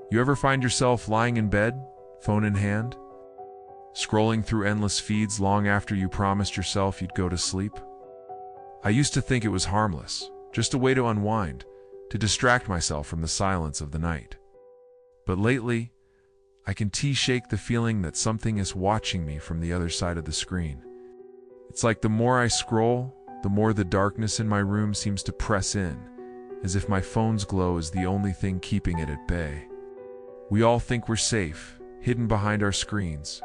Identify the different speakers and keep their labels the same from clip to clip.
Speaker 1: You ever find yourself lying in bed, phone in hand, scrolling through endless feeds long after you promised yourself you'd go to sleep? I used to think it was harmless, just a way to unwind, to distract myself from the silence of the night. But lately, I can shake the feeling that something is watching me from the other side of the screen. It's like the more I scroll, the more the darkness in my room seems to press in, as if my phone's glow is the only thing keeping it at bay. We all think we're safe, hidden behind our screens.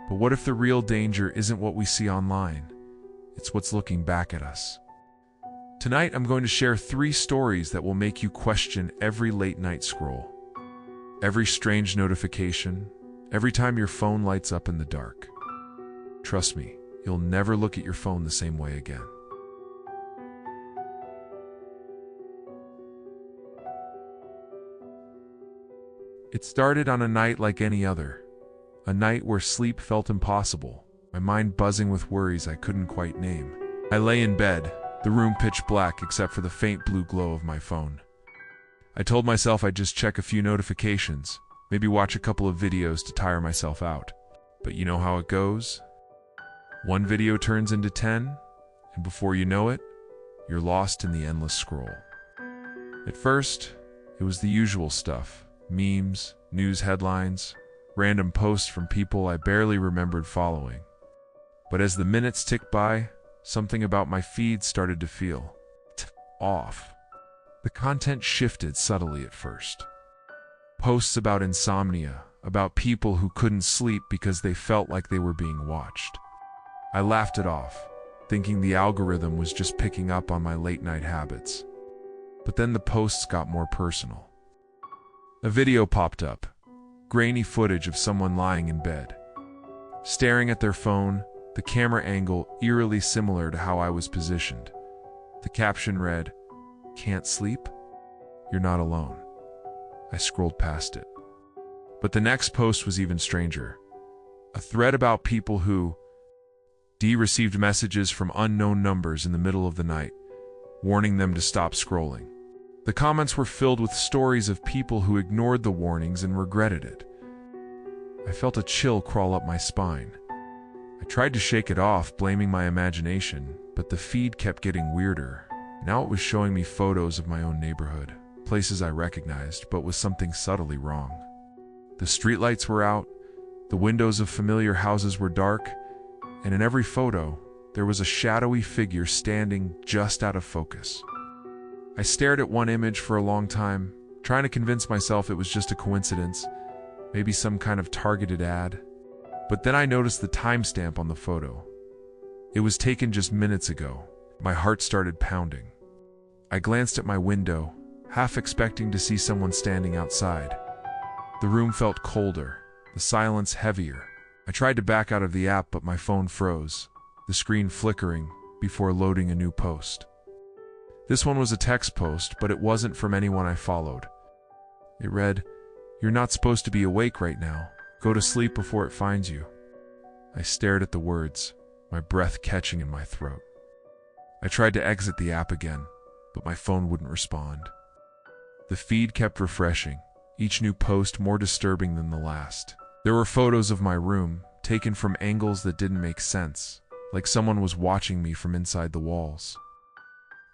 Speaker 1: But what if the real danger isn't what we see online? It's what's looking back at us. Tonight, I'm going to share 3 stories that will make you question every late-night scroll, every strange notification, every time your phone lights up in the dark. Trust me, you'll never look at your phone the same way again. It started on a night like any other, a night where sleep felt impossible, my mind buzzing with worries I couldn't quite name. I lay in bed, the room pitch black except for the faint blue glow of my phone. I told myself I'd just check a few notifications, maybe watch a couple of videos to tire myself out. But you know how it goes? One video turns into 10, and before you know it, you're lost in the endless scroll. At first, it was the usual stuff. Memes, news headlines, random posts from people I barely remembered following. But as the minutes ticked by, something about my feed started to feel off. The content shifted subtly at first. Posts about insomnia, about people who couldn't sleep because they felt like they were being watched. I laughed it off, thinking the algorithm was just picking up on my late-night habits. But then the posts got more personal. A video popped up, grainy footage of someone lying in bed, staring at their phone, the camera angle eerily similar to how I was positioned. The caption read, "Can't sleep? You're not alone." I scrolled past it. But the next post was even stranger. A thread about people who received messages from unknown numbers in the middle of the night, warning them to stop scrolling. The comments were filled with stories of people who ignored the warnings and regretted it. I felt a chill crawl up my spine. I tried to shake it off, blaming my imagination, but the feed kept getting weirder. Now it was showing me photos of my own neighborhood, places I recognized, but with something subtly wrong. The streetlights were out, the windows of familiar houses were dark, and in every photo, there was a shadowy figure standing just out of focus. I stared at one image for a long time, trying to convince myself it was just a coincidence, maybe some kind of targeted ad. But then I noticed the timestamp on the photo. It was taken just minutes ago. My heart started pounding. I glanced at my window, half expecting to see someone standing outside. The room felt colder, the silence heavier. I tried to back out of the app, but my phone froze, the screen flickering before loading a new post. This one was a text post, but it wasn't from anyone I followed. It read, "You're not supposed to be awake right now. Go to sleep before it finds you." I stared at the words, my breath catching in my throat. I tried to exit the app again, but my phone wouldn't respond. The feed kept refreshing, each new post more disturbing than the last. There were photos of my room, taken from angles that didn't make sense, like someone was watching me from inside the walls.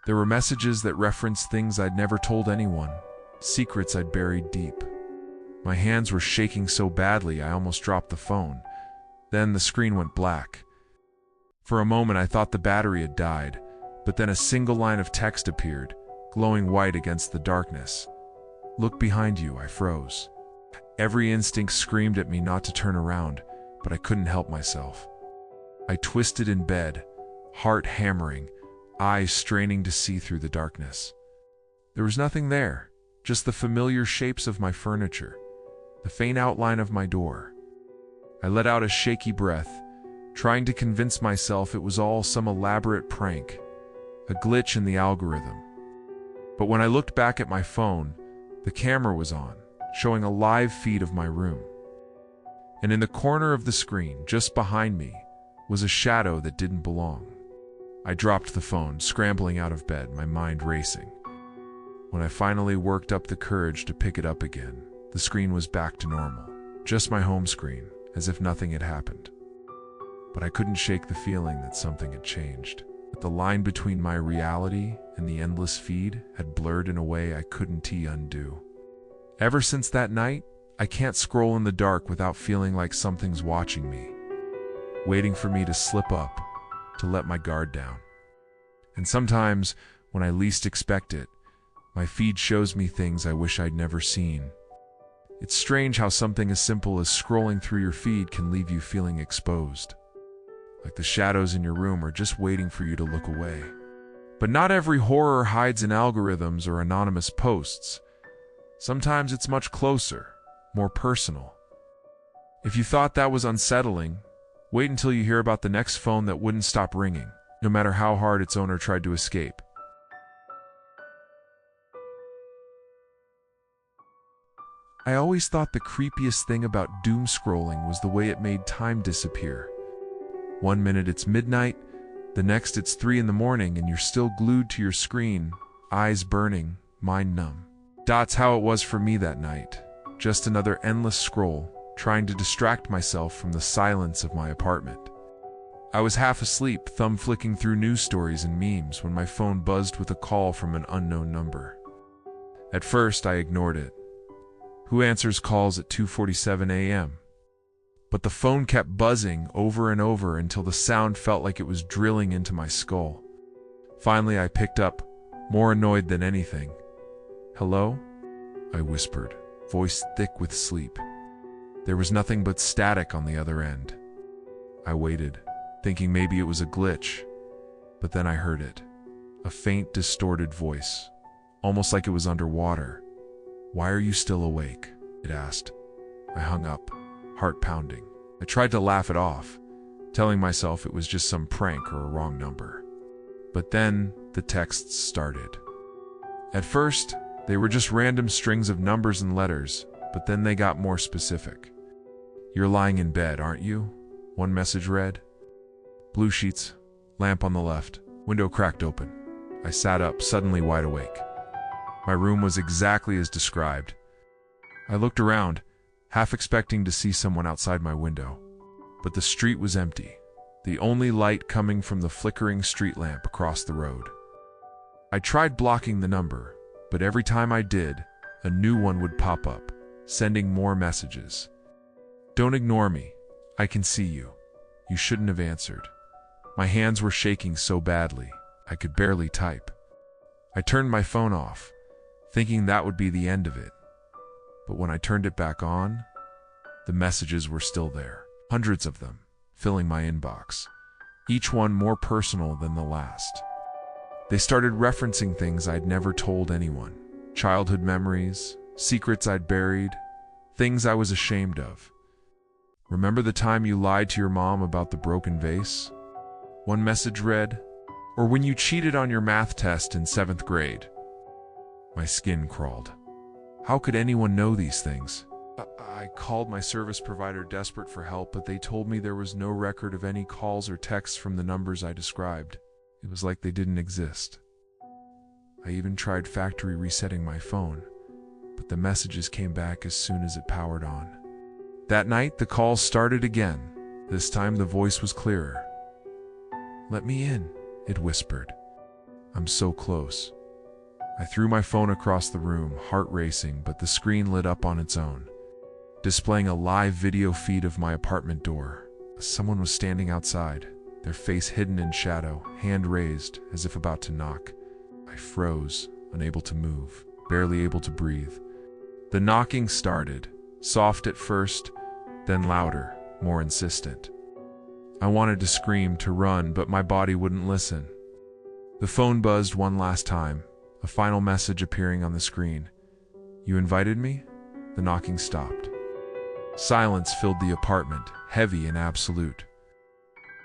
Speaker 1: There were messages that referenced things I'd never told anyone, secrets I'd buried deep. My hands were shaking so badly I almost dropped the phone. Then the screen went black. For a moment I thought the battery had died, but then a single line of text appeared, glowing white against the darkness. "Look behind you," I froze. Every instinct screamed at me not to turn around, but I couldn't help myself. I twisted in bed, heart hammering, eyes straining to see through the darkness. There was nothing there, just the familiar shapes of my furniture, the faint outline of my door. I let out a shaky breath, trying to convince myself it was all some elaborate prank, a glitch in the algorithm. But when I looked back at my phone, the camera was on, showing a live feed of my room. And in the corner of the screen, just behind me, was a shadow that didn't belong. I dropped the phone, scrambling out of bed, my mind racing. When I finally worked up the courage to pick it up again, The screen was back to normal, just my home screen, as if nothing had happened. But I couldn't shake the feeling that something had changed, that the line between my reality and the endless feed had blurred in a way I couldn't undo. Ever since that night, I can't scroll in the dark without feeling like something's watching me, waiting for me to slip up, to let my guard down. And sometimes, when I least expect it, my feed shows me things I wish I'd never seen. It's strange how something as simple as scrolling through your feed can leave you feeling exposed, like the shadows in your room are just waiting for you to look away. But not every horror hides in algorithms or anonymous posts. Sometimes it's much closer, more personal. If you thought that was unsettling, wait until you hear about the next phone that wouldn't stop ringing, no matter how hard its owner tried to escape. I always thought the creepiest thing about doomscrolling was the way it made time disappear. One minute it's midnight, the next it's 3 in the morning, and you're still glued to your screen, eyes burning, mind numb. That's how it was for me that night. Just another endless scroll, trying to distract myself from the silence of my apartment. I was half asleep, thumb flicking through news stories and memes when my phone buzzed with a call from an unknown number. At first, I ignored it. Who answers calls at 2:47 a.m.? But the phone kept buzzing over and over until the sound felt like it was drilling into my skull. Finally, I picked up, more annoyed than anything. "Hello?" I whispered, voice thick with sleep. There was nothing but static on the other end. I waited, thinking maybe it was a glitch, but then I heard it. A faint, distorted voice, almost like it was underwater. "Why are you still awake?" it asked. I hung up, heart pounding. I tried to laugh it off, telling myself it was just some prank or a wrong number. But then the texts started. At first, they were just random strings of numbers and letters, but then they got more specific. "You're lying in bed, aren't you?" one message read. "Blue sheets, lamp on the left, window cracked open." I sat up, suddenly wide awake. My room was exactly as described. I looked around, half expecting to see someone outside my window. But the street was empty, the only light coming from the flickering street lamp across the road. I tried blocking the number, but every time I did, a new one would pop up, sending more messages. "Don't ignore me. I can see you. You shouldn't have answered." My hands were shaking so badly, I could barely type. I turned my phone off, thinking that would be the end of it. But when I turned it back on, the messages were still there, hundreds of them, filling my inbox, each one more personal than the last. They started referencing things I'd never told anyone, childhood memories, secrets I'd buried, things I was ashamed of. "Remember the time you lied to your mom about the broken vase?" one message read. "Or when you cheated on your math test in 7th grade?" My skin crawled. How could anyone know these things? I called my service provider desperate for help, but they told me there was no record of any calls or texts from the numbers I described. It was like they didn't exist. I even tried factory resetting my phone, but the messages came back as soon as it powered on. That night, the calls started again. This time the voice was clearer. "Let me in," it whispered. "I'm so close." I threw my phone across the room, heart racing, but the screen lit up on its own, displaying a live video feed of my apartment door. Someone was standing outside, their face hidden in shadow, hand raised, as if about to knock. I froze, unable to move, barely able to breathe. The knocking started, soft at first, then louder, more insistent. I wanted to scream, to run, but my body wouldn't listen. The phone buzzed one last time, a final message appearing on the screen. "You invited me?" The knocking stopped. Silence filled the apartment, heavy and absolute.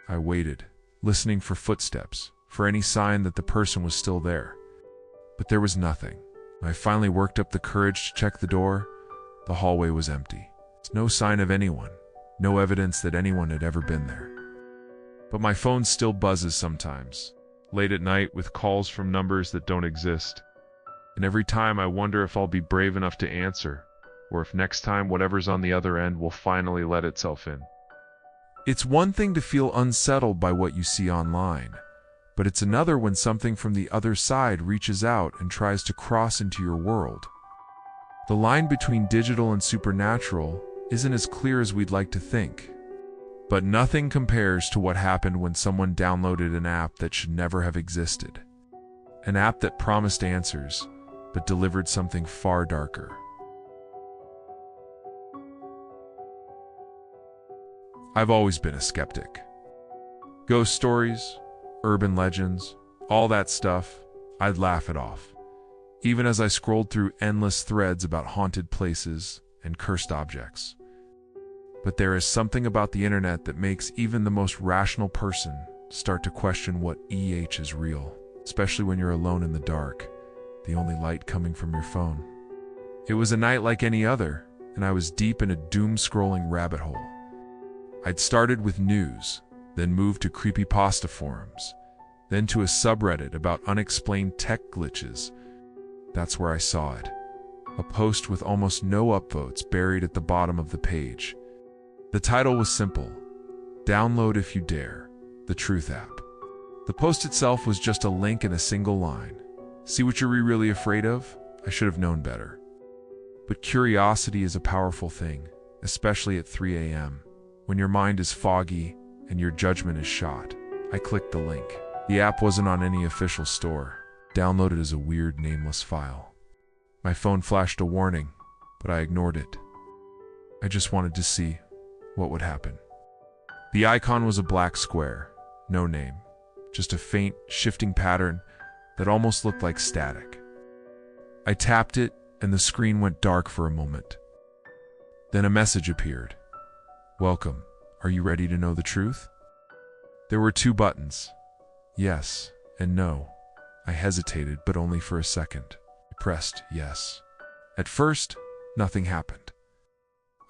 Speaker 1: I waited, listening for footsteps, for any sign that the person was still there. But there was nothing. I finally worked up the courage to check the door. The hallway was empty. No sign of anyone, no evidence that anyone had ever been there. But my phone still buzzes sometimes, late at night with calls from numbers that don't exist. And every time I wonder if I'll be brave enough to answer, or if next time whatever's on the other end will finally let itself in. It's one thing to feel unsettled by what you see online, but it's another when something from the other side reaches out and tries to cross into your world. The line between digital and supernatural isn't as clear as we'd like to think. But nothing compares to what happened when someone downloaded an app that should never have existed. An app that promised answers, but delivered something far darker. I've always been a skeptic. Ghost stories, urban legends, all that stuff, I'd laugh it off. Even as I scrolled through endless threads about haunted places and cursed objects. But there is something about the internet that makes even the most rational person start to question what is real, especially when you're alone in the dark, the only light coming from your phone. It was a night like any other, and I was deep in a doom-scrolling rabbit hole. I'd started with news, then moved to creepypasta forums, then to a subreddit about unexplained tech glitches. That's where I saw it. A post with almost no upvotes buried at the bottom of the page. The title was simple: "Download if you dare, the Truth app." The post itself was just a link and a single line. See what you're really afraid of? I should have known better. But curiosity is a powerful thing, especially at 3 a.m., when your mind is foggy and your judgment is shot. I clicked the link. The app wasn't on any official store. Downloaded as a weird, nameless file. My phone flashed a warning, but I ignored it. I just wanted to see what would happen. The icon was a black square, no name, just a faint, shifting pattern that almost looked like static. I tapped it, and the screen went dark for a moment. Then a message appeared. "Welcome. Are you ready to know the truth?" There were 2 buttons, yes and no. I hesitated, but only for a second. I pressed yes. At first, nothing happened.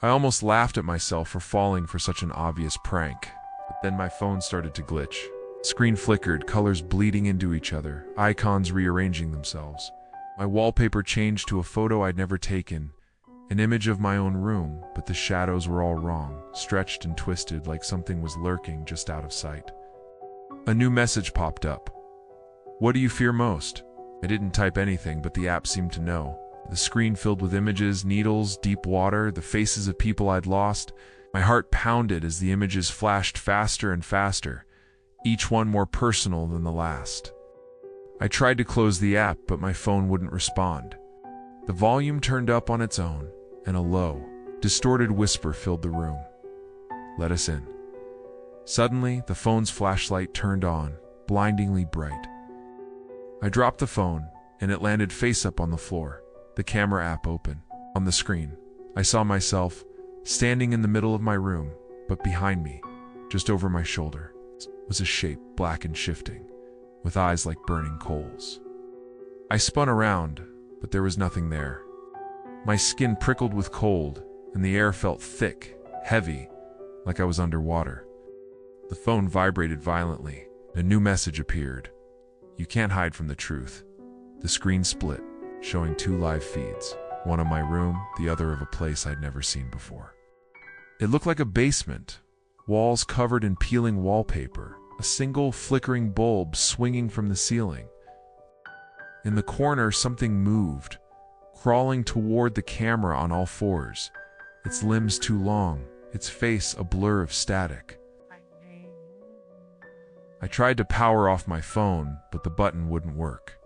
Speaker 1: I almost laughed at myself for falling for such an obvious prank. But then my phone started to glitch. Screen flickered, colors bleeding into each other, icons rearranging themselves. My wallpaper changed to a photo I'd never taken, an image of my own room, but the shadows were all wrong, stretched and twisted like something was lurking just out of sight. A new message popped up. "What do you fear most?" I didn't type anything, but the app seemed to know. The screen filled with images, needles, deep water, the faces of people I'd lost. My heart pounded as the images flashed faster and faster, each one more personal than the last. I tried to close the app, but my phone wouldn't respond. The volume turned up on its own, and a low, distorted whisper filled the room. "Let us in." Suddenly, the phone's flashlight turned on, blindingly bright. I dropped the phone, and it landed face up on the floor, the camera app open. On the screen, I saw myself, standing in the middle of my room, but behind me, just over my shoulder, was a shape black and shifting, with eyes like burning coals. I spun around, but there was nothing there. My skin prickled with cold, and the air felt thick, heavy, like I was underwater. The phone vibrated violently. A new message appeared. "You can't hide from the truth." The screen split, showing 2 live feeds, one of my room, the other of a place I'd never seen before. It looked like a basement, walls covered in peeling wallpaper, a single flickering bulb swinging from the ceiling. In the corner, something moved, crawling toward the camera on all 4s, its limbs too long, its face a blur of static. I tried to power off my phone, but the button wouldn't work.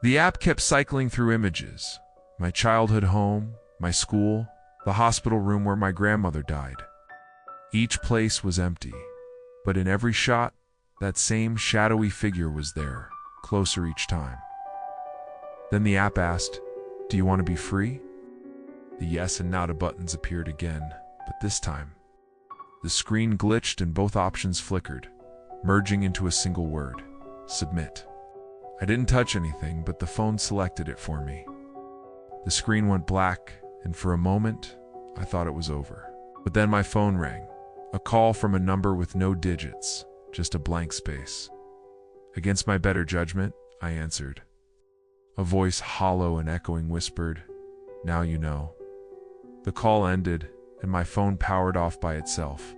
Speaker 1: The app kept cycling through images: my childhood home, my school, the hospital room where my grandmother died. Each place was empty, but in every shot, that same shadowy figure was there, closer each time. Then the app asked, "Do you want to be free?" The yes and now to buttons appeared again, but this time, the screen glitched and both options flickered, merging into a single word: submit. I didn't touch anything, but the phone selected it for me. The screen went black, and for a moment, I thought it was over. But then my phone rang, a call from a number with no digits, just a blank space. Against my better judgment, I answered. A voice, hollow and echoing, whispered, "Now you know. The call ended, and my phone powered off by itself.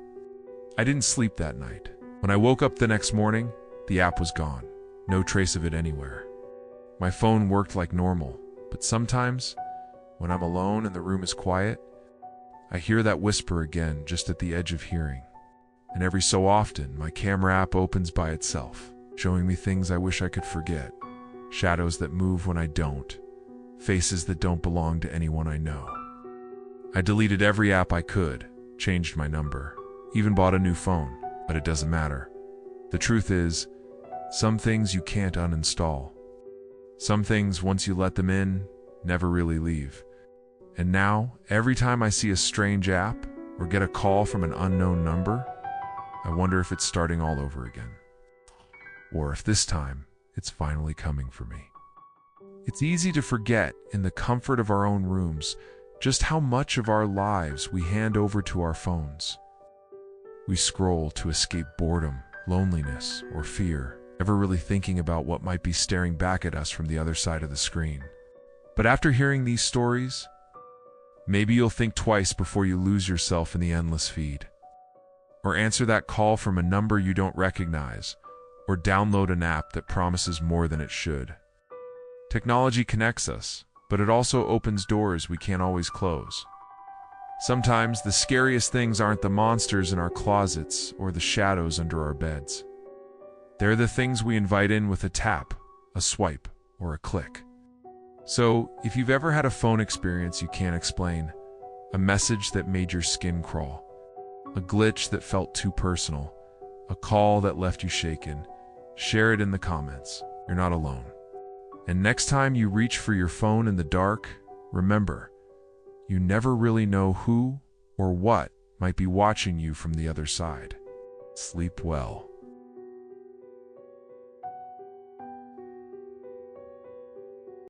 Speaker 1: I didn't sleep that night. When I woke up the next morning, the app was gone. No trace of it anywhere. My phone worked like normal, but sometimes, when I'm alone and the room is quiet, I hear that whisper again just at the edge of hearing. And every so often, my camera app opens by itself, showing me things I wish I could forget. Shadows that move when I don't. Faces that don't belong to anyone I know. I deleted every app I could, changed my number, even bought a new phone, but it doesn't matter. The truth is, some things you can't uninstall. Some things, once you let them in, never really leave. And now, every time I see a strange app or get a call from an unknown number, I wonder if it's starting all over again. Or if this time, it's finally coming for me. It's easy to forget, in the comfort of our own rooms, just how much of our lives we hand over to our phones. We scroll to escape boredom, loneliness, or fear, never really thinking about what might be staring back at us from the other side of the screen. But after hearing these stories, maybe you'll think twice before you lose yourself in the endless feed. Or answer that call from a number you don't recognize, or download an app that promises more than it should. Technology connects us, but it also opens doors we can't always close. Sometimes the scariest things aren't the monsters in our closets or the shadows under our beds. They're the things we invite in with a tap, a swipe, or a click. So, if you've ever had a phone experience you can't explain, a message that made your skin crawl, a glitch that felt too personal, a call that left you shaken, share it in the comments. You're not alone. And next time you reach for your phone in the dark, remember, you never really know who or what might be watching you from the other side. Sleep well.